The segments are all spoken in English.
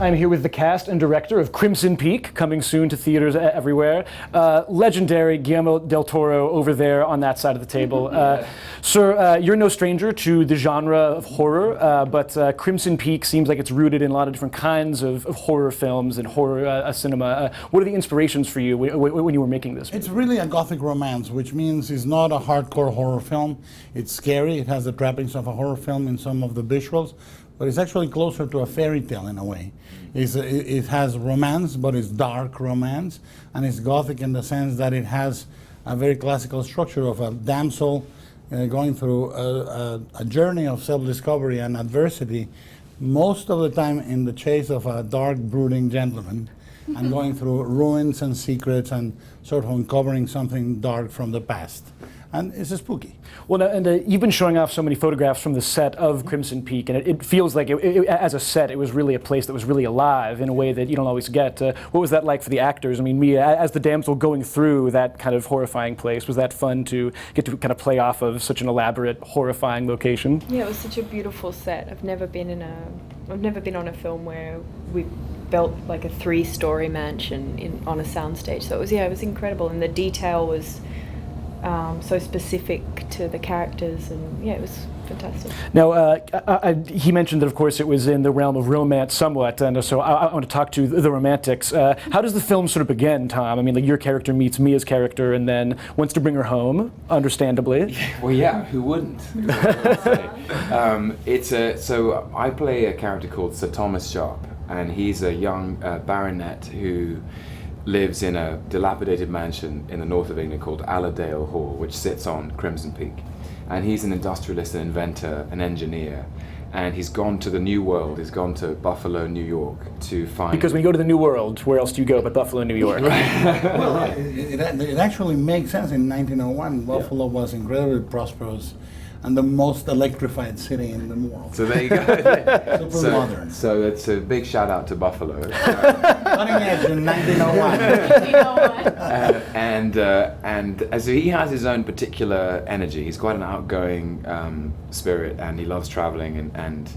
I'm here with the cast and director of Crimson Peak, coming soon to theaters everywhere. Legendary Guillermo del Toro over there on that side of the table. Sir, you're no stranger to the genre of horror, but Crimson Peak seems like it's rooted in a lot of different kinds of horror films and horror cinema. What are the inspirations for you when you were making this? It's really a gothic romance, which means it's not a hardcore horror film. It's scary. It has the trappings of a horror film in some of the visuals, but it's actually closer to a fairy tale in a way. It has romance, but it's dark romance, and it's gothic in the sense that it has a very classical structure of a damsel going through a journey of self-discovery and adversity, most of the time in the chase of a dark, brooding gentleman, and going through ruins and secrets and sort of uncovering something dark from the past. And it's spooky. Well, and you've been showing off so many photographs from the set of Crimson Peak, and it feels like, as a set, it was really a place that was really alive in a way that you don't always get. What was that like for the actors? I mean, me, as the damsel going through that kind of horrifying place, was that fun to get to kind of play off of such an elaborate, horrifying location? Yeah, it was such a beautiful set. I've never been on a film where we built like a 3-story mansion on a soundstage. So it was incredible, and the detail was so specific to the characters, and yeah, it was fantastic. Now, he mentioned that, of course, it was in the realm of romance somewhat, and so I want to talk to the romantics. How does the film sort of begin, Tom? I mean, like, your character meets Mia's character and then wants to bring her home, understandably. Well, yeah, who wouldn't? So I play a character called Sir Thomas Sharp, and he's a young baronet who lives in a dilapidated mansion in the north of England called Allerdale Hall, which sits on Crimson Peak. And he's an industrialist, an inventor, an engineer, and he's gone to the New World. He's gone to Buffalo, New York to find... Because when you go to the New World, where else do you go but Buffalo, New York? Well, it actually makes sense. In 1901, Buffalo was incredibly prosperous and the most electrified city in the world. So there you go. Super modern. So it's a big shout out to Buffalo. Cutting edge in 1901. And as he has his own particular energy. He's quite an outgoing spirit, and he loves traveling, and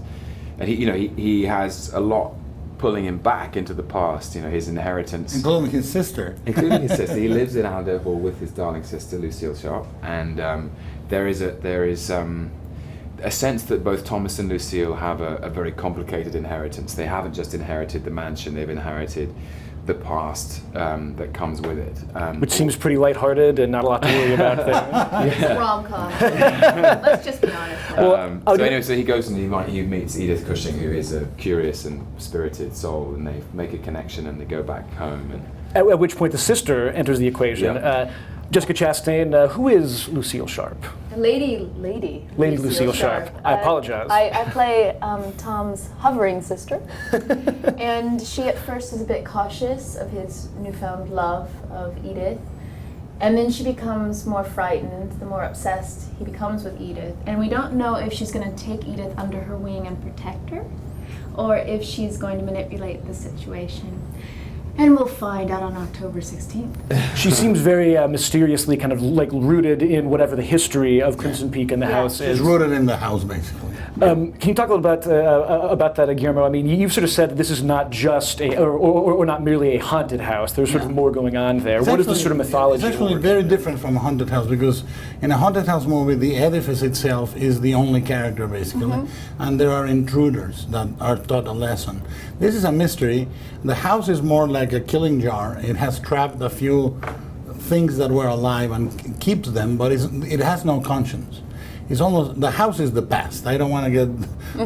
he has a lot pulling him back into the past. His inheritance, including his sister. He lives in Allerdale Hall with his darling sister Lucille Sharp, and there is a sense that both Thomas and Lucille have a very complicated inheritance. They haven't just inherited the mansion; they've inherited the past that comes with it. Which seems pretty lighthearted and not a lot to worry about there. It's a rom-com. Let's just be honest. So he goes and he meets Edith Cushing, who is a curious and spirited soul, and they make a connection and they go back home. And at which point the sister enters the equation. Yeah. Jessica Chastain, who is Lucille Sharp? Lady Lucille Sharp. I apologize. I play Tom's hovering sister, and she at first is a bit cautious of his newfound love of Edith, and then she becomes more frightened the more obsessed he becomes with Edith, and we don't know if she's going to take Edith under her wing and protect her, or if she's going to manipulate the situation. And we'll find out on October 16th. She seems very mysteriously kind of like rooted in whatever the history of Crimson Peak and the house is. She's rooted in the house, basically. Can you talk a little bit about that, Guillermo? I mean, you've sort of said that this is not just or not merely a haunted house. There's sort of more going on there. What is the sort of mythology? It's actually very different from a haunted house, because in a haunted house movie, the edifice itself is the only character, basically, and there are intruders that are taught a lesson. This is a mystery. The house is more like a killing jar. It has trapped a few things that were alive and keeps them, but it has no conscience. It's almost, the house is the past. I don't want to get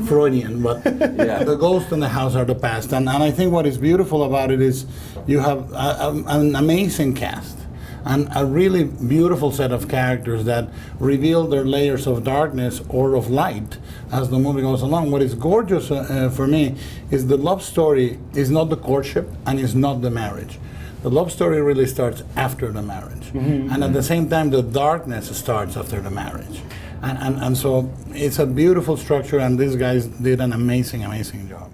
Freudian, but the ghosts in the house are the past. And I think what is beautiful about it is you have an amazing cast and a really beautiful set of characters that reveal their layers of darkness or of light as the movie goes along. What is gorgeous for me is the love story is not the courtship and is not the marriage. The love story really starts after the marriage. And at the same time, the darkness starts after the marriage. And so it's a beautiful structure, and these guys did an amazing, amazing job.